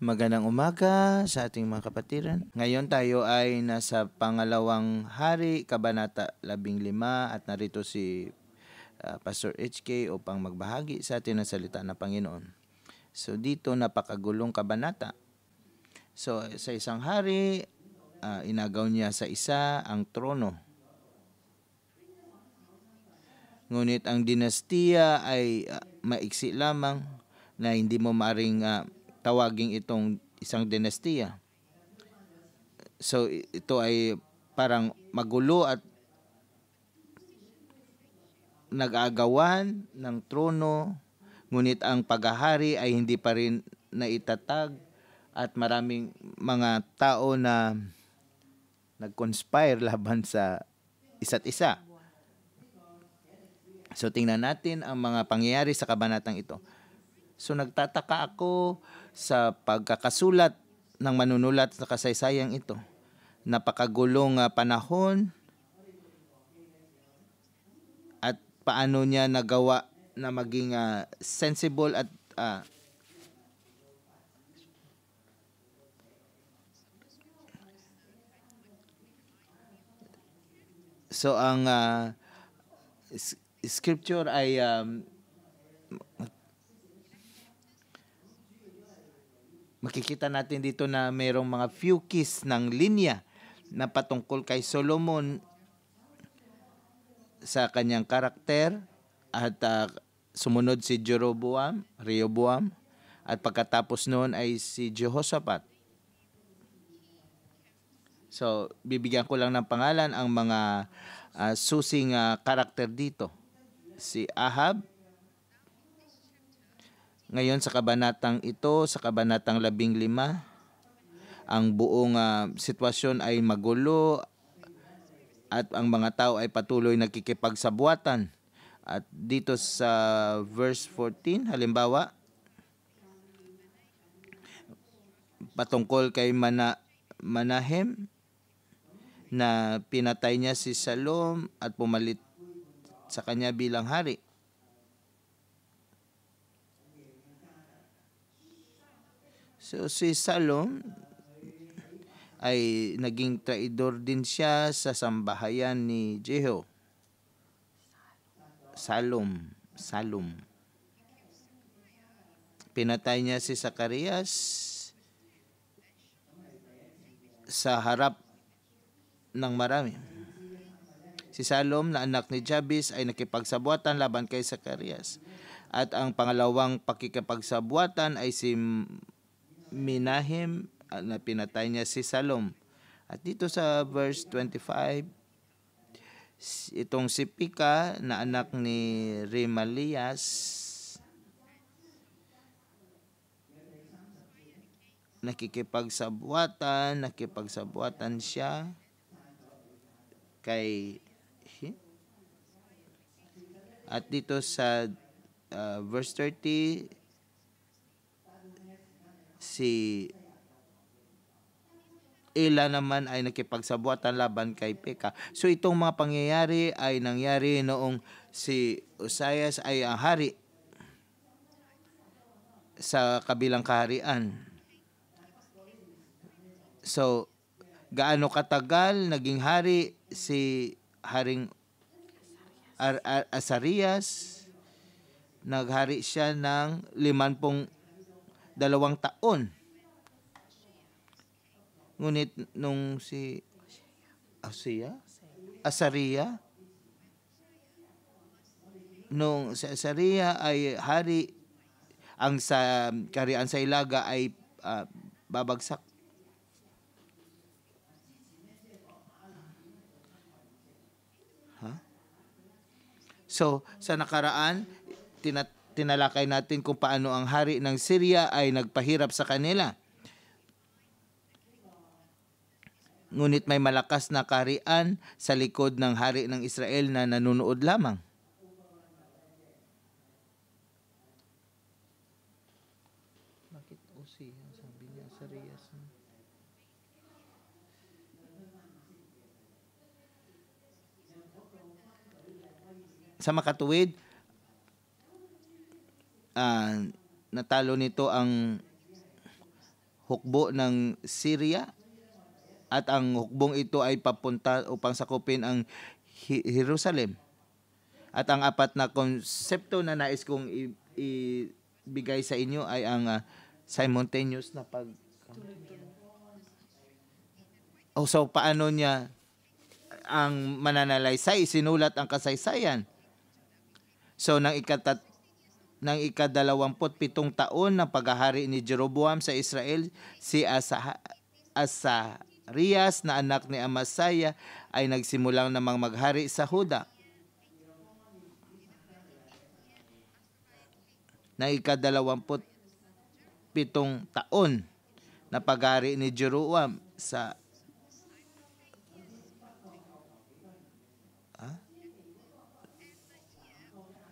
Magandang umaga sa ating mga kapatiran. Ngayon tayo ay nasa pangalawang hari, Kabanata 15 at narito si Pastor HK upang magbahagi sa atin ng salita ng Panginoon. So dito napakagulong kabanata. So sa isang hari, inagaw niya sa isa ang trono. Ngunit ang dinastiya ay maiksi lamang na hindi mo maring tawaging itong isang dinastiya. So ito ay parang magulo at nag-aagawan ng trono, ngunit ang paghahari ay hindi pa rin naitatag at maraming mga tao na nag-conspire laban sa isa't isa. So tingnan natin ang mga pangyayari sa kabanatang ito. So nagtataka ako sa pagkakasulat ng manunulat sa kasaysayang ito. Napakagulong panahon at paano niya nagawa na maging sensible at so ang scripture ay makikita natin dito na mayroong mga few keys ng linya na patungkol kay Solomon sa kanyang karakter at sumunod si Rehoboam at pagkatapos noon ay si Jehoshaphat. So, bibigyan ko lang ng pangalan ang mga susing karakter dito. Si Ahab. Ngayon sa kabanatang ito, sa kabanatang 15, ang buong sitwasyon ay magulo at ang mga tao ay patuloy nagkikipagsabuatan. At dito sa verse 14, halimbawa, patungkol kay Manahem na pinatay niya si Salom at pumalit sa kanya bilang hari. So si Salom ay naging traidor din siya sa sambahayan ni Jeho. Salom. Pinatay niya si Zacarias sa harap ng marami. Si Salom na anak ni Jabes ay nakipagsabuatan laban kay Zacarias. At ang pangalawang pakikipagsabuatan ay si Menahem na pinatay niya si Salom. At dito sa verse 25, itong si Pika na anak ni Remalias nakipagsabuatan siya kay at dito sa verse 30 si Ela naman ay nakipagsabuatan laban kay Peka. So itong mga pangyayari ay nangyari noong si Uzzias ay ang hari sa kabilang kaharian. So gaano katagal naging hari si Haring Azarias? Naghari siya ng 52 taon. Ngunit nung si Azaria, nung si Azaria ay hari, ang sa kaharian sa Ilaga ay babagsak. So, sa nakaraan, tinalakay natin kung paano ang hari ng Syria ay nagpahirap sa kanila. Ngunit may malakas na kaharian sa likod ng hari ng Israel na nanunood lamang. Bakit Uzi? Sabi niya sa Reyes. Sa makatuwid, natalo nito ang hukbo ng Syria at ang hukbong ito ay papunta upang sakupin ang Jerusalem. At ang apat na konsepto na nais kong ibigay sa inyo ay ang simultaneous na so paano niya ang mananalaysay, sinulat ang kasaysayan. So nang ika-27 taon ng paghahari ni Jeroboam sa Israel, si Asarias na anak ni Amasaya ay nagsimulang namang maghari sa Huda. Na ika-27 taon na paghari ni Jeroboam sa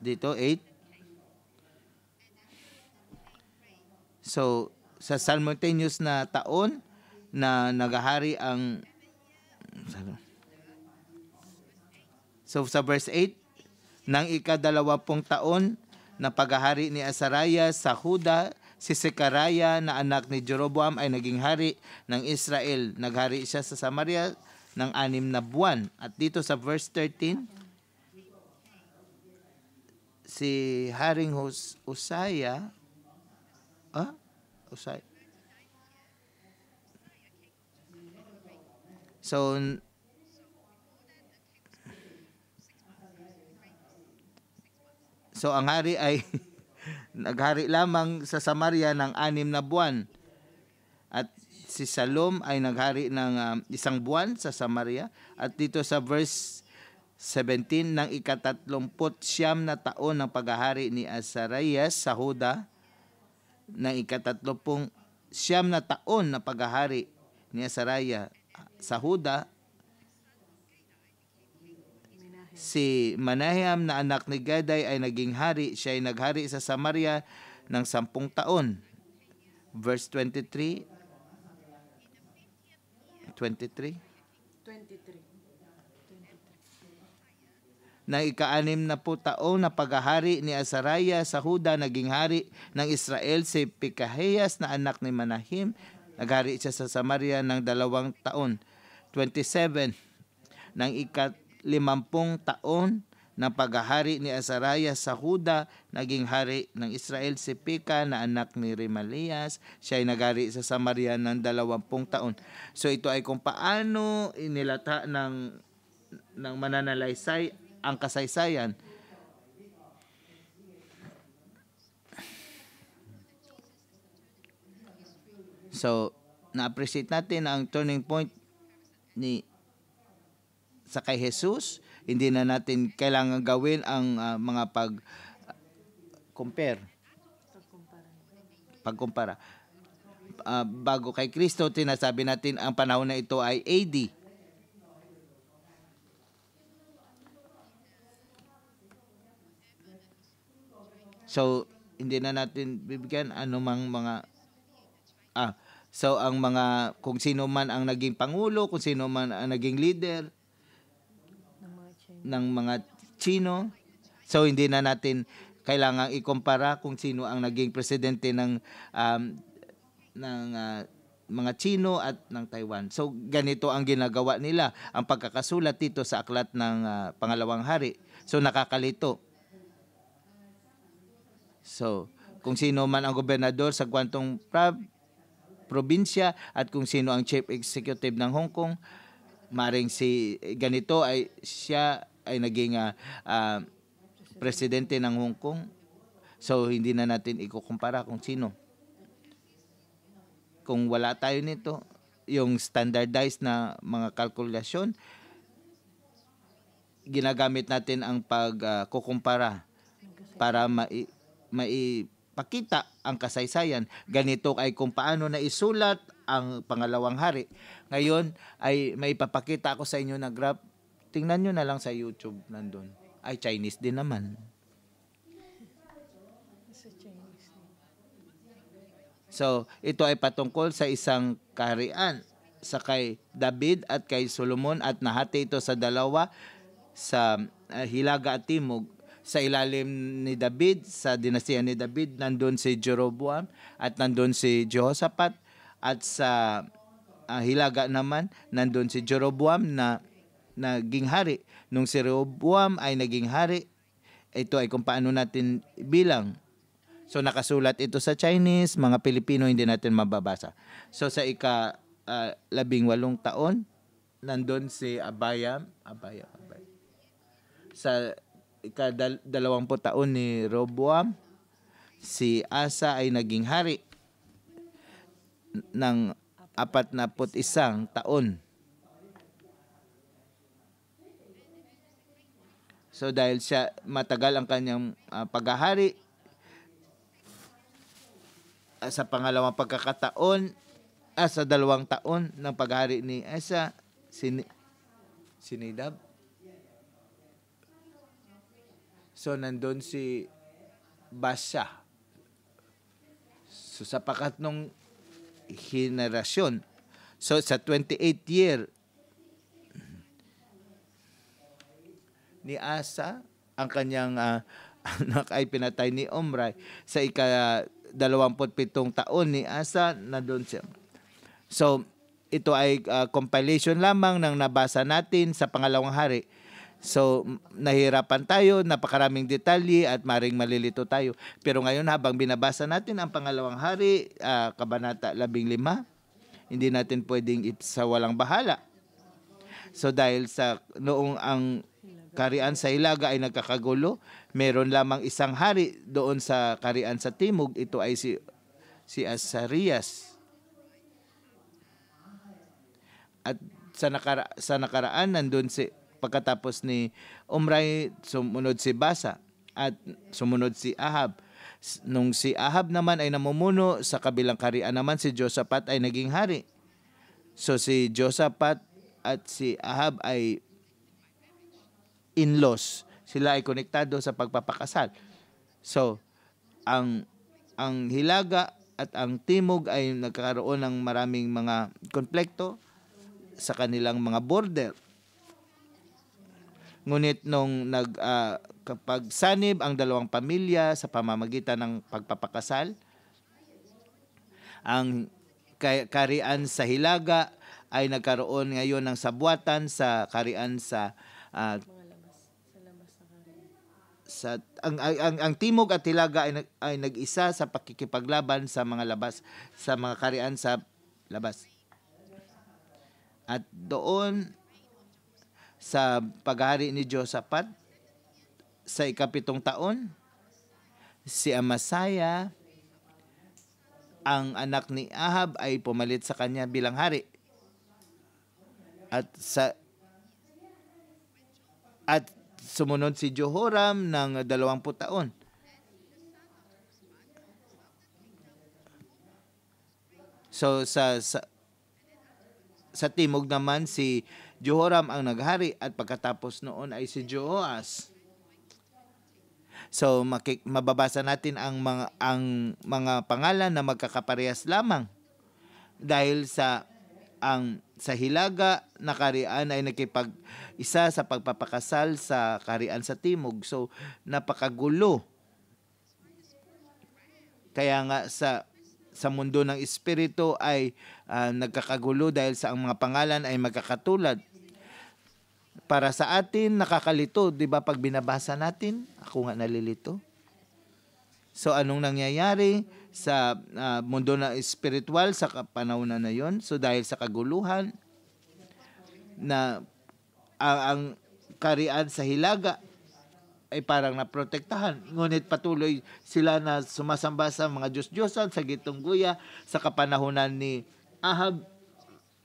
dito 8. So sa simultaneous na taon na naghahari ang sa verse 8, nang ika-20 taon na paghahari ni Asarias sa Huda, si Sekaraya na anak ni Jeroboam ay naging hari ng Israel. Naghari siya sa Samaria ng 6 na buwan. At dito sa verse 13, si Haring Uzziah, So ang hari ay naghari lamang sa Samaria ng 6 na buwan. At si Salom ay naghari ng 1 buwan sa Samaria. At dito sa verse 17, ng ika-39 na taon ng paghahari ni Asarias sa Huda, ng ika-39 na taon na paghahari ni Asarias sa Huda, si Manahem na anak ni Gaday ay naging hari. Siya ay naghari sa Samaria ng 10 taon. Verse 23. Na ika-6 na taon na paghahari ni Asarias sa Huda, naging hari ng Israel si Pekahias na anak ni Manahem. Naghari siya sa Samaria ng 2 taon. 27. Nang ika-50 taon na paghahari ni Asarias sa Huda, naging hari ng Israel si Peka na anak ni Remalias. Siya ay naghari sa Samaria ng 20 taon. So ito ay kung paano inilata ng mananalaysay ang kasaysayan. So, na-appreciate natin ang turning point sa kay Jesus. Hindi na natin kailangan gawin ang mga pagkumpara. Bago kay Kristo, tinasabi natin ang panahon na ito ay AD. So, hindi na natin bibigyan anumang mga so ang mga kung sino man ang naging pangulo, kung sino man ang naging leader ng mga Chino. So hindi na natin kailangang ikumpara kung sino ang naging presidente ng mga Chino at ng Taiwan. So ganito ang ginagawa nila, ang pagkakasulat dito sa aklat ng Pangalawang Hari. So nakakalito. So, kung sino man ang gobernador sa Guangdong probinsya at kung sino ang chief executive ng Hong Kong, maring si ganito ay siya ay naging presidente ng Hong Kong. So, hindi na natin ikukumpara kung sino. Kung wala tayo nito, yung standardized na mga kalkulasyon, ginagamit natin ang pagkukumpara para maipakita ang kasaysayan. Ganito ay kung paano naisulat ang Pangalawang Hari. Ngayon ay maipapakita ako sa inyo na graph. Tingnan nyo na lang sa YouTube, nandun. Ay, Chinese din naman. So, ito ay patungkol sa isang kaharian sa kay David at kay Solomon, at nahati ito sa dalawa sa Hilaga at Timog. Sa ilalim ni David, sa dinastiya ni David, nandun si Jeroboam at nandun si Jehoshaphat. At sa Hilaga naman, nandun si Jeroboam na naging hari. Nung si Rehoboam ay naging hari, ito ay kung paano natin bilang. So nakasulat ito sa Chinese, mga Pilipino hindi natin mababasa. So sa ika-18 taon, nandun si Abaya. Sa ika-20 taon ni Rehoboam, si Asa ay naging hari ng 41 taon. So dahil siya matagal ang kanyang paghahari, sa pangalawang pagkakataon, sa 2 taon ng paghahari ni Asa, Sinidab. So nandun si Basya. So sa pakatlong henerasyon, so sa 28th year ni Asa, ang kanyang anak ay pinatay ni Omri. Sa ika-27 taon ni Asa, nandun siya. So ito ay compilation lamang ng nabasa natin sa pangalawang hari. So nahirapan tayo, napakaraming detalye at maring malilito tayo. Pero ngayon habang binabasa natin ang pangalawang hari, kabanata 15, hindi natin pwedeng sa walang bahala. So dahil sa noong ang Karian sa Hilaga ay nagkakagulo, meron lamang isang hari doon sa Karian sa Timog, ito ay si Azarias. At sa nakaraan nandun pagkatapos ni Omri, sumunod si Basa at sumunod si Ahab. Nung si Ahab naman ay namumuno, sa kabilang karian naman si Josaphat ay naging hari. So si Josaphat at si Ahab ay in-laws. Sila ay konektado sa pagpapakasal. So ang Hilaga at ang Timog ay nagkakaroon ng maraming mga konflikto sa kanilang mga border. Ngunit nung kapag sanib ang dalawang pamilya sa pamamagitan ng pagpapakasal, ang karian sa Hilaga ay nagkaroon ngayon ng sabwatan sa karian ang Timog at Hilaga ay nag-isa sa pakikipaglaban sa mga karian sa labas. At doon sa paghari ni Josaphat, sa ika-7 taon, si Amasaya, ang anak ni Ahab, ay pumalit sa kanya bilang hari. At sumunod si Jehoram ng 20 taon. So sa Timog naman si Jehoram ang naghari at pagkatapos noon ay si Joas. So mababasa natin ang mga pangalan na magkakaparehas lamang dahil sa Hilaga na karian ay nakipag-isa sa pagpapakasal sa karian sa Timog. So napakagulo. Kaya nga sa mundo ng espiritu ay nagkakagulo dahil sa ang mga pangalan ay magkakatulad. Para sa atin, nakakalito. Diba pag binabasa natin, ako nga nalilito. So anong nangyayari sa mundo na espiritual sa panahon na yon? So dahil sa kaguluhan na ang karian sa Hilaga ay parang naprotektahan. Ngunit patuloy sila na sumasamba sa mga Diyos-Diyosan sa gitong guya. Sa kapanahunan ni Ahab,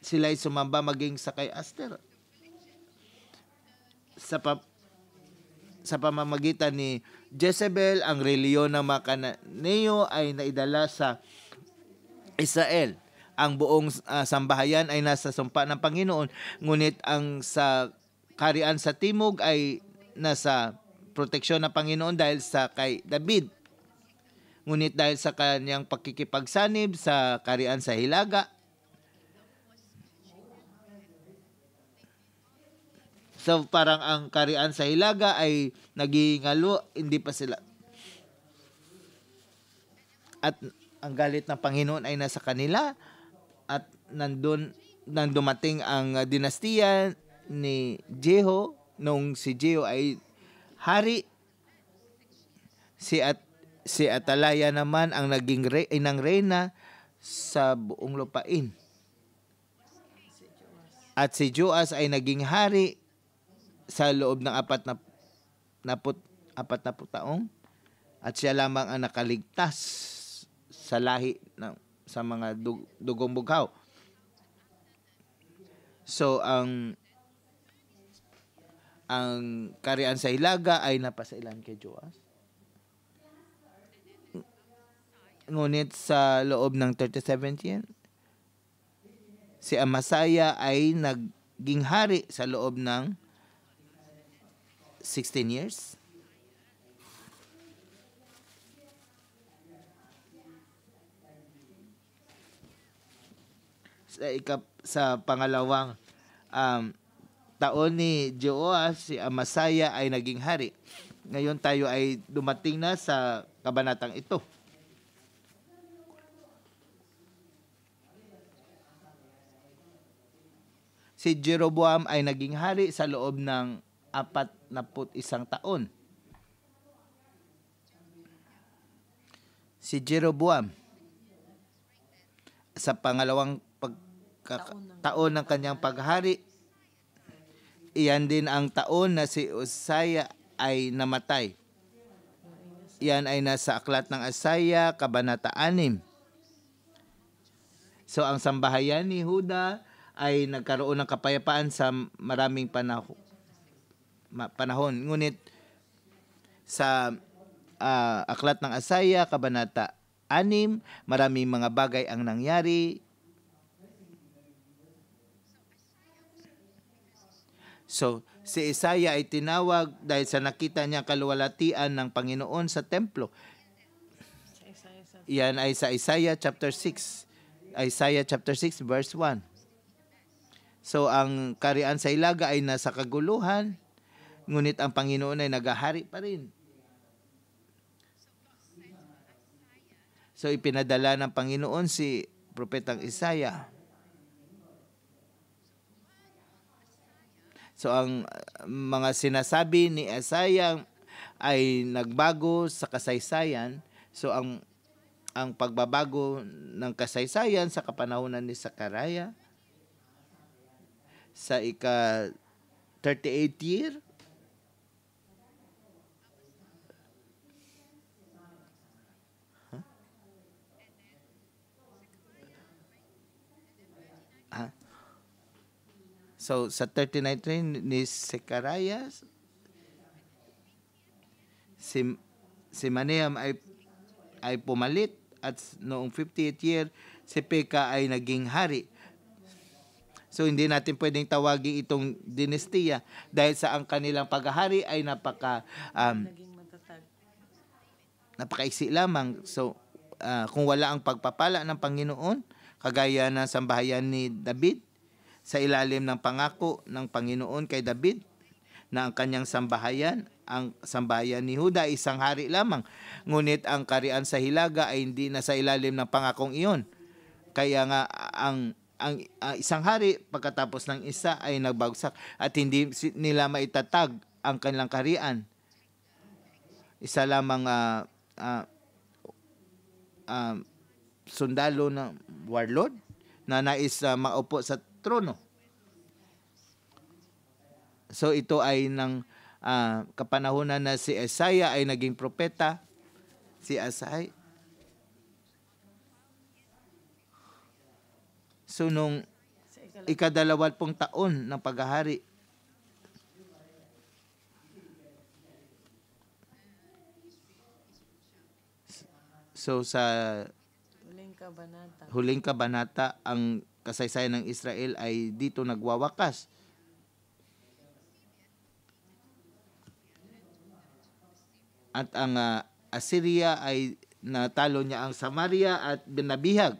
sila ay sumamba maging sa kay Aster. Sa pamamagitan ni Jezebel, ang reliyon ng mga Kananeo ay naidala sa Israel. Ang buong sambahayan ay nasa sumpa ng Panginoon. Ngunit ang sa karian sa Timog ay nasa proteksyon ng Panginoon dahil sa kay David. Ngunit dahil sa kanyang pakikipagsanib sa karian sa Hilaga, so parang ang karian sa Hilaga ay nagingalo, hindi pa sila. At ang galit ng Panginoon ay nasa kanila At nang dumating ang dinastiya ni Jeho, nung si Jeho ay hari, si Atalaya naman ang naging inang reyna sa buong lupain. At si Joas ay naging hari sa loob ng 40 taong, at siya lamang ang nakaligtas sa lahi sa mga dugong bughaw. So ang kaharian sa Hilaga ay napasailan kay Joas. Ngunit sa loob ng 37th year, si Amasaya ay naging hari sa loob ng 16 years. Sa pangalawang taon ni Joas, si Amasaya ay naging hari. Ngayon tayo ay dumating na sa kabanatang ito. Si Jeroboam ay naging hari sa loob ng 41 taon. Si Jeroboam, sa pangalawang taon ng kanyang paghari, iyan din ang taon na si Uzziah ay namatay. Iyan ay nasa aklat ng Isaiah, kabanata 6. So ang sambahayan ni Huda ay nagkaroon ng kapayapaan sa maraming panahon. Ngunit sa aklat ng Isaiah, kabanata 6, maraming mga bagay ang nangyari. So, si Isaiah ay tinawag dahil sa nakita niya kaluwalhatian ng Panginoon sa templo. Yan ay sa Isaiah chapter 6. Isaiah chapter 6 verse 1. So, ang kaharian sa Hilaga ay nasa kaguluhan, ngunit ang Panginoon ay nagahari pa rin. So, ipinadala ng Panginoon si Propetang Isaiah. So, ang mga sinasabi ni Isaiah ay nagbago sa kasaysayan. So, ang pagbabago ng kasaysayan sa kapanahunan ni Sakaraya, sa ika-38 year, So, sa 39 rin ni Zechariah, si Maneam ay pumalit, at noong 50th year, si Peka ay naging hari. So, hindi natin pwedeng tawagin itong dinastiya dahil sa ang kanilang paghahari ay napakaiksi lamang. So, kung wala ang pagpapala ng Panginoon, kagaya ng sambahayan ni David, sa ilalim ng pangako ng Panginoon kay David, na ang kanyang sambahayan, ang sambahayan ni Huda, isang hari lamang. Ngunit ang kaharian sa Hilaga ay hindi na sa ilalim ng pangakong iyon. Kaya nga ang isang hari pagkatapos ng isa ay nagbagsak at hindi nila maitatag ang kanilang kaharian. Isa lamang sundalo ng warlord na nais maupo sa trono. So ito ay ng kapanahunan na si Isaiah ay naging propeta. Si Isaiah. So nung ika-20 taon ng paghahari, so sa huling kabanata, ang kasaysayan ng Israel ay dito nagwawakas. At ang Assyria ay natalo niya ang Samaria at binabihag.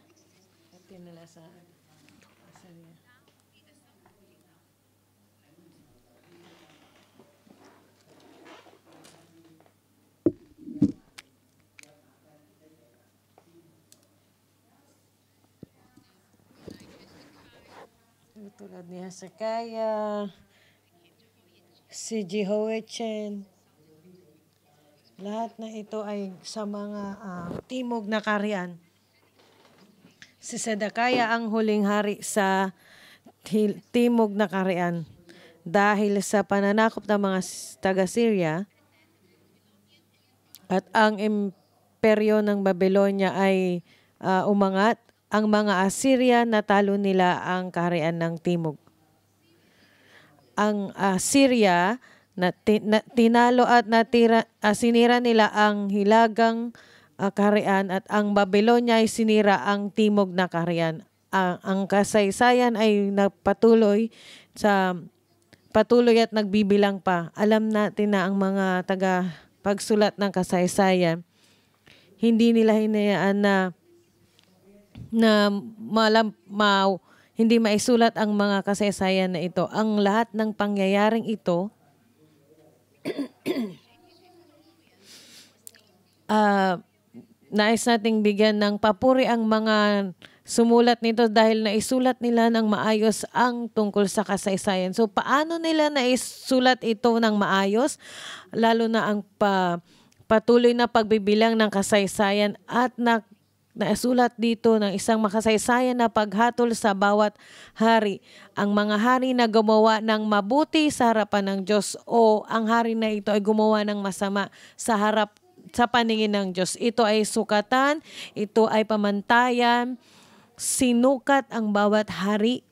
tulad ni Hezekiah, si Jehoiachin. Lahat na ito ay sa mga timog na kaharian. Si Zedekiah ang huling hari sa timog na kaharian. Dahil sa pananakop ng mga taga-Syria at ang imperyo ng Babylonia ay umangat, ang mga Assyria natalo nila ang kaharian ng timog. Ang Syria tinalo at sinira nila ang hilagang kaharian at ang Babylonia ay sinira ang timog na kaharian. Ang kasaysayan ay patuloy at nagbibilang pa. Alam natin na ang mga pagsulat ng kasaysayan, hindi nila hinayaan hindi maisulat ang mga kasaysayan na ito. Ang lahat ng pangyayaring ito nais nating bigyan ng papuri ang mga sumulat nito dahil naisulat nila ng maayos ang tungkol sa kasaysayan. So, paano nila naisulat ito ng maayos? Lalo na ang patuloy na pagbibilang ng kasaysayan at naisulat dito ng isang makasaysayan na paghatol sa bawat hari. Ang mga hari na gumawa ng mabuti sa harapan ng Diyos o ang hari na ito ay gumawa ng masama sa paningin ng Diyos. Ito ay sukatan, ito ay pamantayan, sinukat ang bawat hari.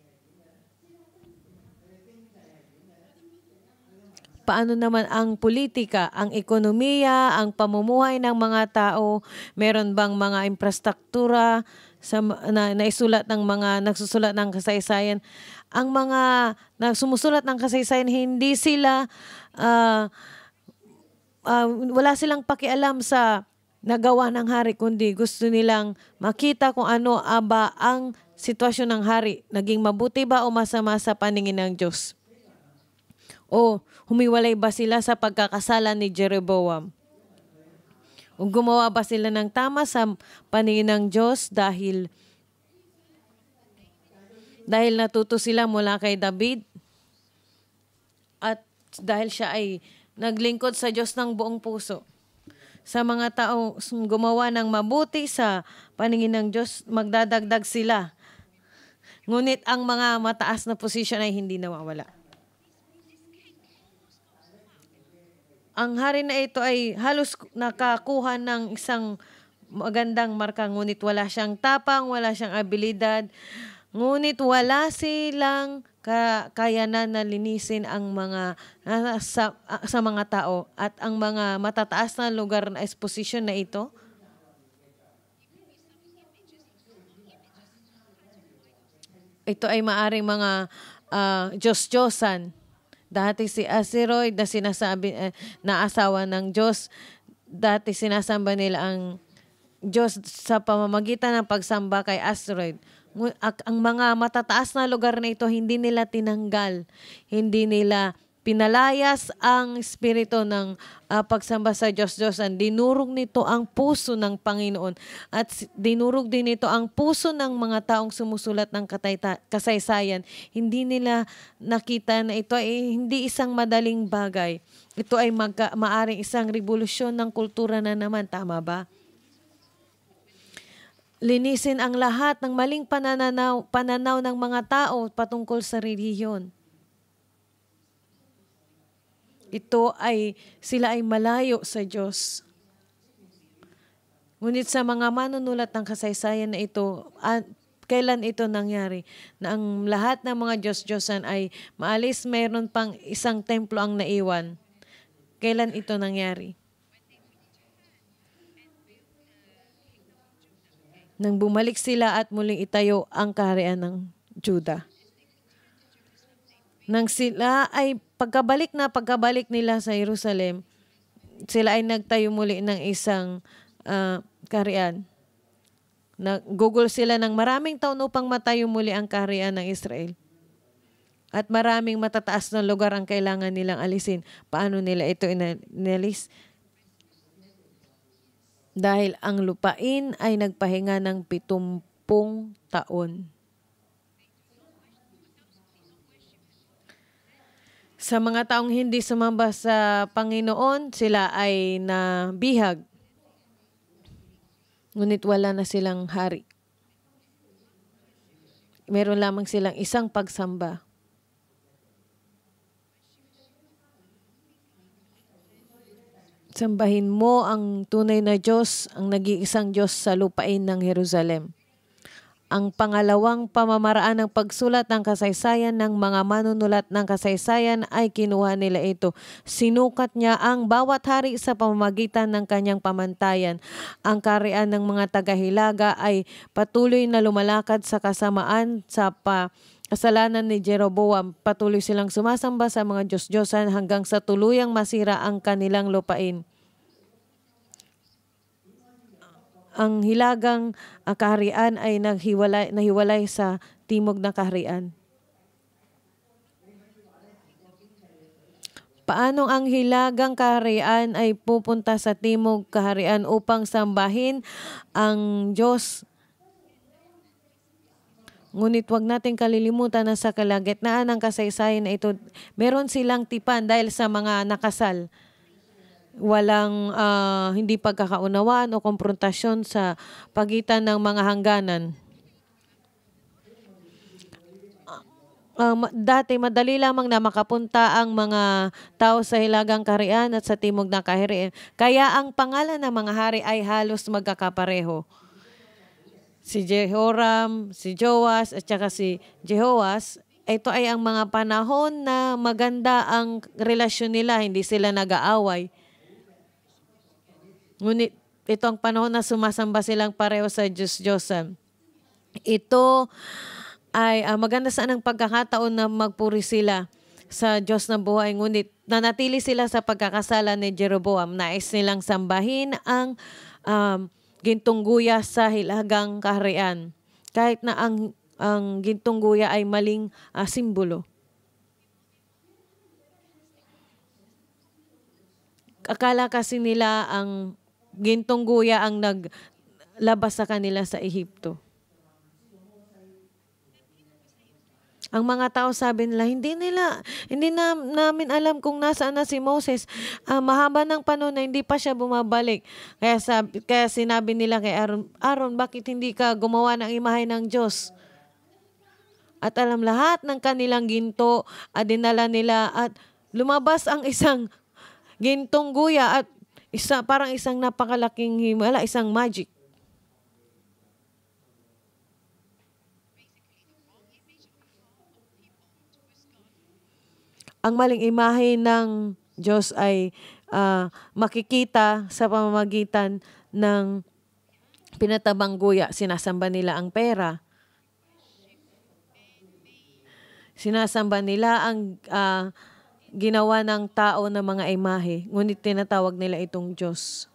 Paano naman ang politika, ang ekonomiya, ang pamumuhay ng mga tao? Meron bang mga infrastruktura na naisulat ng mga nagsusulat ng kasaysayan? Ang mga sumusulat ng kasaysayan, hindi sila wala silang pakialam sa nagawa ng hari, kundi gusto nilang makita kung ano ba ang sitwasyon ng hari. Naging mabuti ba o masama sa paningin ng Diyos? O humiwalay ba sila sa pagkakasala ni Jeroboam? O gumawa ba sila ng tama sa paningin ng Diyos dahil natuto sila mula kay David? At dahil siya ay naglingkod sa Diyos ng buong puso. Sa mga taong gumawa ng mabuti sa paningin ng Diyos, magdadagdag sila. Ngunit ang mga mataas na posisyon ay hindi nawawala. Ang hari na ito ay halos nakakuha ng isang magandang marka, ngunit wala siyang tapang, wala siyang abilidad, ngunit wala silang kakayanan na linisin ang mga sa mga tao at ang mga matataas na lugar na exposition na ito. Ito ay maaring mga Diyos-Diyosan. Dati si Asteroid na sinasabi na asawa ng Diyos, dati sinasamba nila ang Diyos sa pamamagitan ng pagsamba kay Asteroid. Ang mga matataas na lugar na ito, hindi nila tinanggal, hindi nila pinalayas ang espiritu ng pagsamba sa Diyos-Diyosan. Dinurog nito ang puso ng Panginoon at dinurog din nito ang puso ng mga taong sumusulat ng kasaysayan. Hindi nila nakita na ito ay hindi isang madaling bagay. Ito ay maaring isang revolusyon ng kultura na naman. Tama ba? Linisin ang lahat ng maling pananaw ng mga tao patungkol sa relihiyon. Sila ay malayo sa Diyos. Ngunit sa mga manunulat ng kasaysayan na ito, kailan ito nangyari? Na ang lahat ng mga Diyos-Diyosan ay maalis, mayroon pang isang templo ang naiwan. Kailan ito nangyari? Nang bumalik sila at muling itayo ang kaharian ng Juda. Nang sila ay pagkabalik nila sa Jerusalem, sila ay nagtayo muli ng isang kaharian. Nagugol sila ng maraming taon upang matayo muli ang kaharian ng Israel. At maraming matataas na lugar ang kailangan nilang alisin. Paano nila ito inalis? Dahil ang lupain ay nagpahinga ng 70 taon. Sa mga taong hindi sumamba sa Panginoon, sila ay nabihag. Ngunit wala na silang hari. Meron lamang silang isang pagsamba. Sambahin mo ang tunay na Diyos, ang nag-iisang Diyos sa lupain ng Jerusalem. Ang pangalawang pamamaraan ng pagsulat ng kasaysayan ng mga manunulat ng kasaysayan ay kinuha nila ito. Sinukat niya ang bawat hari sa pamamagitan ng kanyang pamantayan. Ang kaharian ng mga tagahilaga ay patuloy na lumalakad sa kasamaan sa kasalanan ni Jeroboam. Patuloy silang sumasamba sa mga Diyos-Diyosan hanggang sa tuluyang masira ang kanilang lupain. Ang hilagang kaharian ay nahiwalay sa timog na kaharian. Paano ang hilagang kaharian ay pupunta sa timog kaharian upang sambahin ang Diyos? Ngunit wag nating kalilimutan na sa kalagitnaan ng kasaysayan na ito, meron silang tipan dahil sa mga nakasal. Walang hindi pagkakaunawaan o konfrontasyon sa pagitan ng mga hangganan. Dati madali lamang na makapunta ang mga tao sa hilagang kaharian at sa timog na kaharian. Kaya ang pangalan ng mga hari ay halos magkakapareho. Si Jehoram, si Joas at saka si Jehoas, ito ay ang mga panahon na maganda ang relasyon nila, hindi sila nag-aaway. Ngunit ito ang panahon na sumasamba silang pareho sa Diyos-Diyosan. Ito ay maganda saan ang pagkakataon na magpuri sila sa Diyos ng buhay. Ngunit nanatili sila sa pagkakasala ni Jeroboam. Nais nilang sambahin ang gintong guya sa hilagang kaharian. Kahit na ang gintong guya ay maling simbolo. Akala kasi nila ang gintong guya ang naglabas sa kanila sa Ehipto. Ang mga tao sabi nila, hindi namin alam kung nasaan na si Moses. Mahaba ng panahon na hindi pa siya bumabalik. Kaya sinabi nila kay Aaron, bakit hindi ka gumawa ng imahe ng Diyos? At alam lahat ng kanilang ginto at dinala nila at lumabas ang isang gintong guya at parang isang napakalaking himala, isang magic. Ang maling imahe ng Diyos ay makikita sa pamamagitan ng pinatabang guya. Sinasamba nila ang pera. Sinasamba nila ang ginawa ng tao na mga imahe, ngunit tinatawag nila itong Diyos.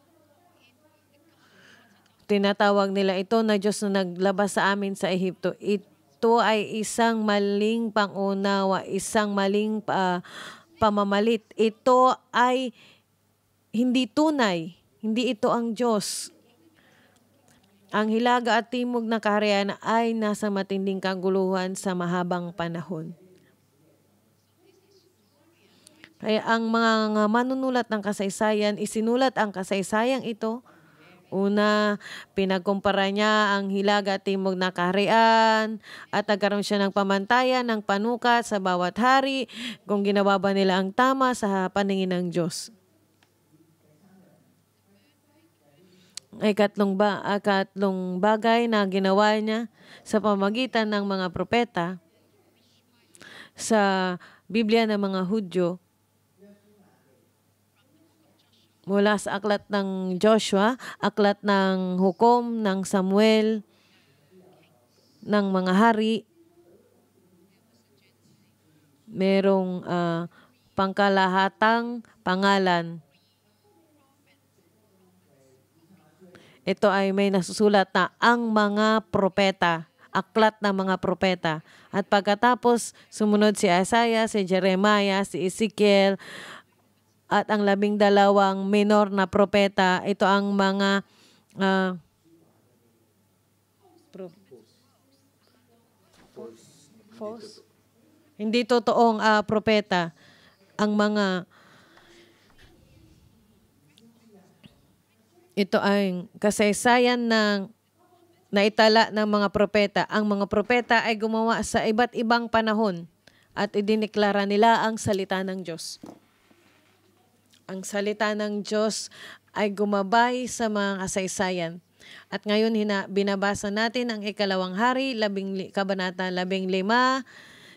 Tinatawag nila ito na Diyos na naglabas sa amin sa Ehipto. Ito ay isang maling pangunawa, isang maling pamamalit. Ito ay hindi tunay. Hindi ito ang Diyos. Ang hilaga at timog na kaharian ay nasa matinding kaguluhan sa mahabang panahon. Kaya ang mga manunulat ng kasaysayan, isinulat ang kasaysayang ito. Una, pinagkumpara niya ang hilaga at timog na kaharian at nagkaroon siya ng pamantayan ng panukat sa bawat hari kung ginawa ba nila ang tama sa paningin ng Diyos. Ay katlong bagay na ginawa niya sa pamamagitan ng mga propeta sa Biblia ng mga Hudyo, mula sa aklat ng Joshua, aklat ng hukom ng Samuel, ng mga hari, merong pangkalahatang pangalan. Ito ay may nasusulat na ang mga propeta, aklat ng mga propeta. At pagkatapos, sumunod si Isaiah, si Jeremiah, si Ezekiel, at ang 12 minor na propeta. Ito ang mga hindi totoong propeta. ang mga ito ay kasaysayan ng naitala ng mga propeta. Ang mga propeta ay gumawa sa iba't ibang panahon at idineklara nila ang salita ng Diyos. Ang salita ng Diyos ay gumabay sa mga kasaysayan. At ngayon binabasa natin ang ikalawang hari, kabanata 15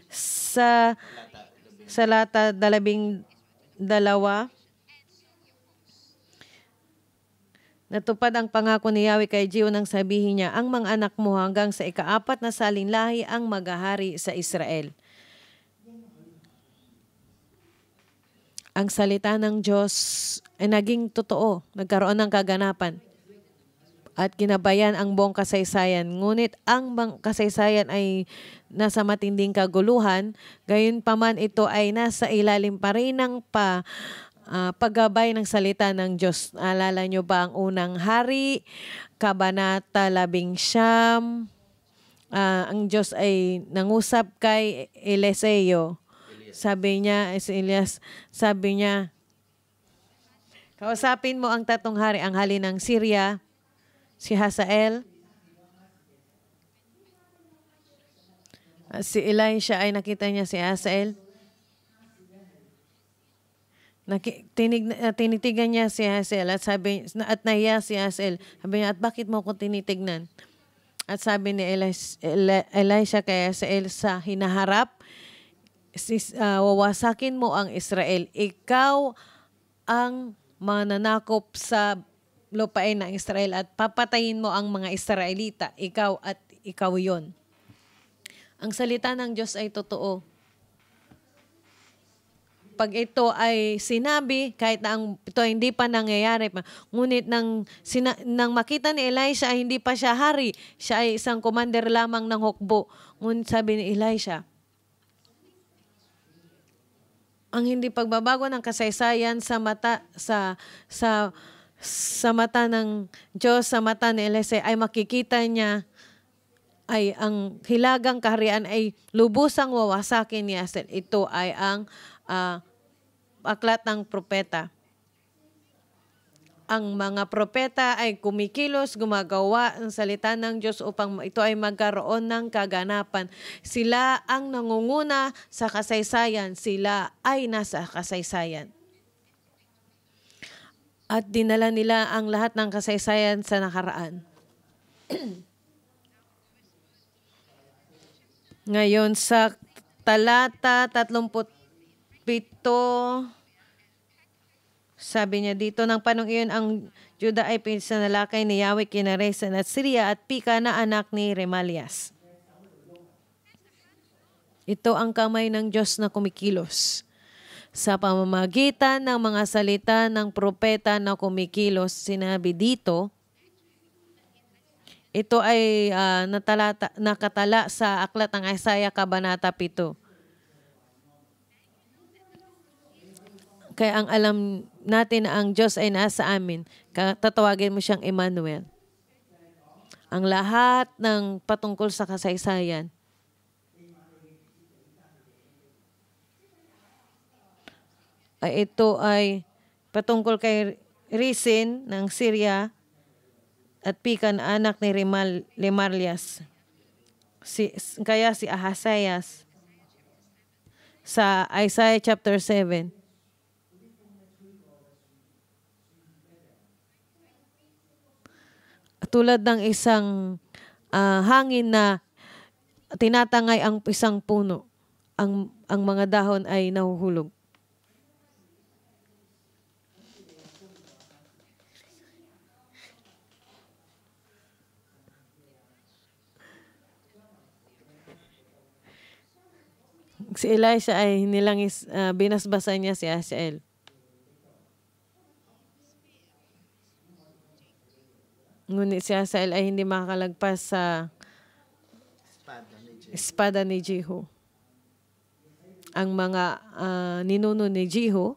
sa salata 12. Natupad ang pangako ni Yahweh kay Jehu nang sabihin niya, ang mga anak mo hanggang sa ika-4 na salinlahi ang maghahari sa Israel. Ang salita ng Diyos ay naging totoo, nagkaroon ng kaganapan at ginabayan ang buong kasaysayan. Ngunit ang kasaysayan ay nasa matinding kaguluhan, gayunpaman ito ay nasa ilalim pa rin ng paggabay ng salita ng Diyos. Alala nyo ba ang unang hari, kabanata 11, ang Diyos ay nangusap kay Eliseo. Sabi niya, si Elias, sabi niya, kausapin mo ang tatong hari, ang hari ng Syria, si Hazael. Si Elisha ay nakita niya si Hazael. Tinitigan niya si Hazael at nahiya si Hazael. Sabi niya, at bakit mo ako tinitignan? At sabi ni Elisha kay Hazael, sa hinaharap, wawasakin mo ang Israel. Ikaw ang mananakop sa lupain ng Israel at papatayin mo ang mga Israelita. Ikaw at ikaw yon. Ang salita ng Diyos ay totoo. Pag ito ay sinabi, kahit na ito hindi pa nangyayari pa, ngunit nang makita ni Elisha ay hindi pa siya hari, siya ay isang commander lamang ng hukbo. Ngunit sabi ni Elisha, ang hindi pagbabago ng kasaysayan sa mata ng Diyos, sa mata ni Elisha ay makikita niya ay ang hilagang kaharian ay lubusang wawasakin ni Hazael. Ito ay ang aklat ng propeta. Ang mga propeta ay kumikilos, gumagawa ng salita ng Diyos upang ito ay magkaroon ng kaganapan. Sila ang nangunguna sa kasaysayan. Sila ay nasa kasaysayan. At dinala nila ang lahat ng kasaysayan sa nakaraan. Ngayon sa talata 37, sabi niya dito, ng panong iyon ang Juda ay pinsanalakay ni Yahweh kina Rezin at Syria at Pika na anak ni Remalias. Ito ang kamay ng Diyos na kumikilos. Sa pamamagitan ng mga salita ng propeta na kumikilos, sinabi dito, ito ay nakatala sa aklat ng Isaiah kabanata 7. Kaya ang alam natin na ang Diyos ay nasa amin, tatawagin mo siyang Emmanuel. Ang lahat ng patungkol sa kasaysayan ay ito ay patungkol kay Rezin ng Syria at Pika na anak ni Remalias. Kaya si Ahasias sa Isaiah chapter 7. Tulad ng isang hangin na tinatangay ang isang puno, ang mga dahon ay nahuhulog. Si Elisha ay binasbasan niya si Hazael. Ngunit si Hazael ay hindi makakalagpas sa espada ni Jehu. Ang mga ninuno ni Jehu,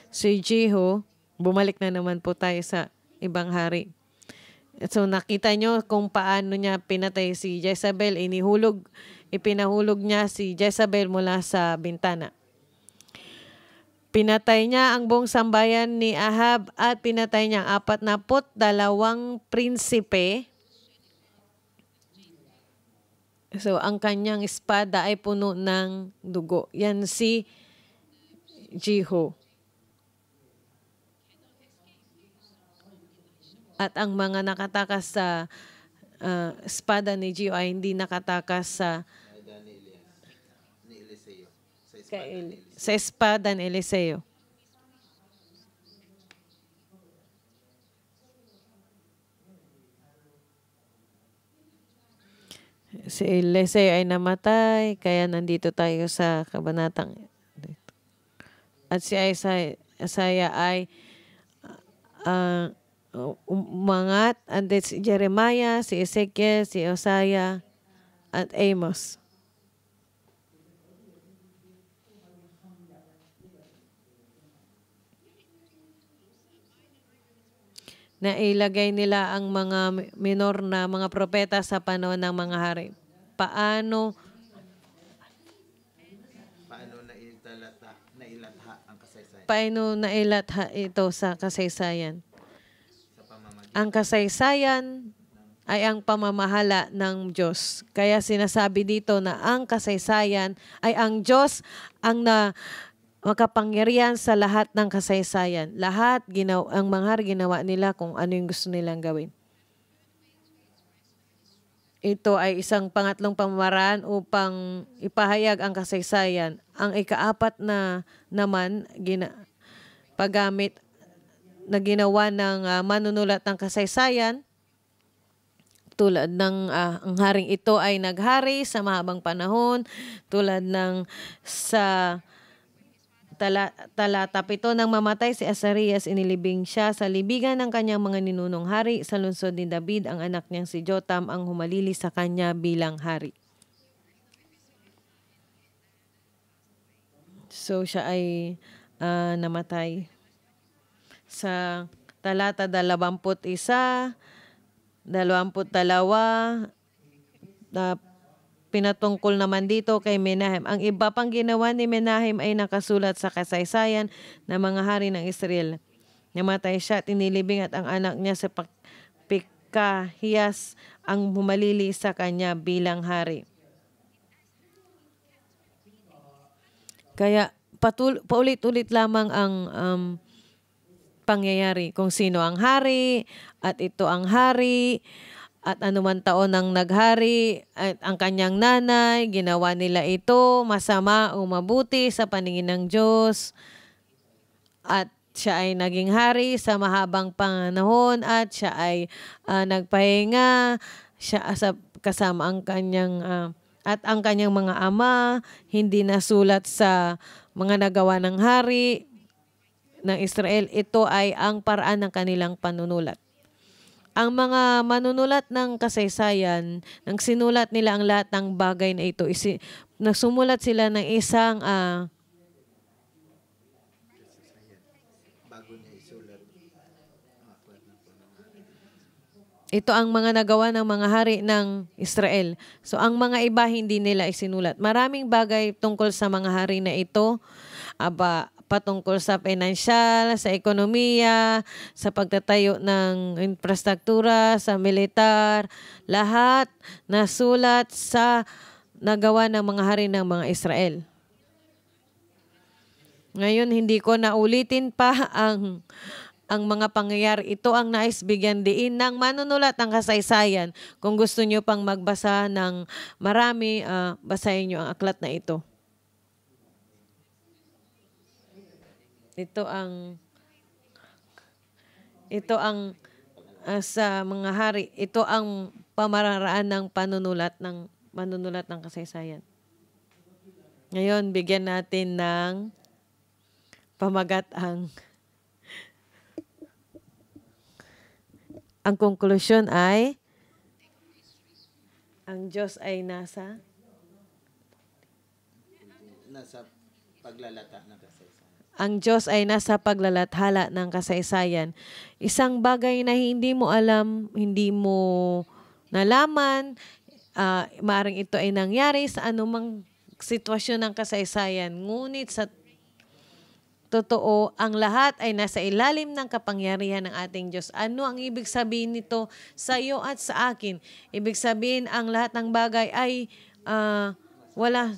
si Jehu, bumalik na naman po tayo sa ibang hari. So nakita nyo kung paano niya pinatay si Jezebel. Ipinahulog niya si Jezebel mula sa bintana. Pinatay niya ang buong sambayan ni Ahab at pinatay niya ang 42 prinsipe. So, ang kanyang espada ay puno ng dugo. Yan si Jehu. At ang mga nakatakas sa espada ni Jehu ay hindi nakatakas sa espada ni Eliseo. Si Eliseo ay namatay, kaya nandito tayo sa kabanatang. At si Isaiah ay umangat, and si Jeremiah, si Ezekiel, si Hosea, at Amos. Na ilagay nila ang mga minor na mga propeta sa panahon ng mga hari. Paano nailatha ang kasaysayan? Paano nailatha ito sa kasaysayan? Ang kasaysayan ay ang pamamahala ng Diyos. Kaya sinasabi dito na ang kasaysayan ay ang Diyos ang makapangyarihan sa lahat ng kasaysayan. Lahat, ang mga hari ginawa nila kung ano yung gusto nilang gawin. Ito ay isang pangatlong pamamaraan upang ipahayag ang kasaysayan. Ang ikaapat na naman, paggamit na ginawa ng manunulat ng kasaysayan, tulad ng ang haring ito ay naghari sa mahabang panahon, tulad ng sa talata 7 nang mamatay si Azarias, inilibing siya sa libigan ng kanyang mga ninunong hari. Sa lungsod ni David, ang anak niyang si Jotam ang humalili sa kanya bilang hari. So siya ay namatay. Sa talata 21, 22, pinatungkol naman dito kay Menahem. Ang iba pang ginawa ni Menahem ay nakasulat sa kasaysayan ng mga hari ng Israel. Namatay siya at inilibing at ang anak niya sa Pikahiyas ang humalili sa kanya bilang hari. Kaya paulit-ulit lamang ang pangyayari kung sino ang hari at ito ang hari. At anuman taon ang naghari at ang kanyang nanay, ginawa nila ito masama o mabuti sa paningin ng Diyos. At siya ay naging hari sa mahabang panahon at siya ay nagpahinga siya kasama ang kanyang at ang kanyang mga ama hindi nasulat sa mga nagawa ng hari ng Israel. Ito ay ang paraan ng kanilang panunulat. Ang mga manunulat ng kasaysayan, nang sinulat nila ang lahat ng bagay na ito, nasumulat sila ng isang ito ang mga nagawa ng mga hari ng Israel. So ang mga iba hindi nila isinulat. Maraming bagay tungkol sa mga hari na ito, patungkol sa financial, sa ekonomiya, sa pagtatayo ng infrastruktura, sa militar, lahat nasulat sa nagawa ng mga hari ng mga Israel. Ngayon, hindi ko naulitin pa ang mga pangyayari. Ito ang nais bigyan diin ng manunulat ng kasaysayan. Kung gusto nyo pang magbasa ng marami, basahin nyo ang aklat na ito. Ito ang sa mga hari, ito ang pamararaan ng manunulat ng kasaysayan. Ngayon, bigyan natin ng pamagat ang konklusyon ay ang Diyos ay nasa paglalata ng kasaysayan. Ang Diyos ay nasa paglalathala ng kasaysayan. Isang bagay na hindi mo alam, hindi mo nalaman, maaaring ito ay nangyari sa anumang sitwasyon ng kasaysayan. Ngunit sa totoo, ang lahat ay nasa ilalim ng kapangyarihan ng ating Diyos. Ano ang ibig sabihin nito sa iyo at sa akin? Ibig sabihin, ang lahat ng bagay ay wala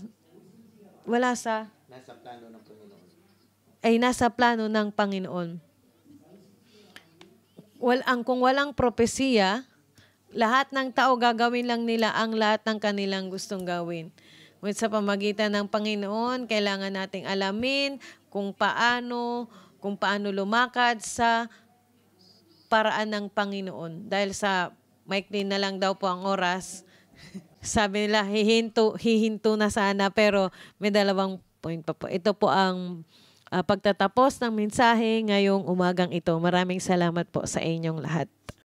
sa Nasa plano ng Panginoon. ay nasa plano ng Panginoon. Kung walang propesiya, lahat ng tao gagawin lang nila ang lahat ng kanilang gustong gawin. Ngunit sa pamagitan ng Panginoon, kailangan nating alamin kung paano lumakad sa paraan ng Panginoon. Dahil sa maikli na lang daw po ang oras, sabi nila, hihinto na sana, pero may 2 point pa po. Ito po ang pagtatapos ng mensahe ngayong umagang ito. Maraming salamat po sa inyong lahat.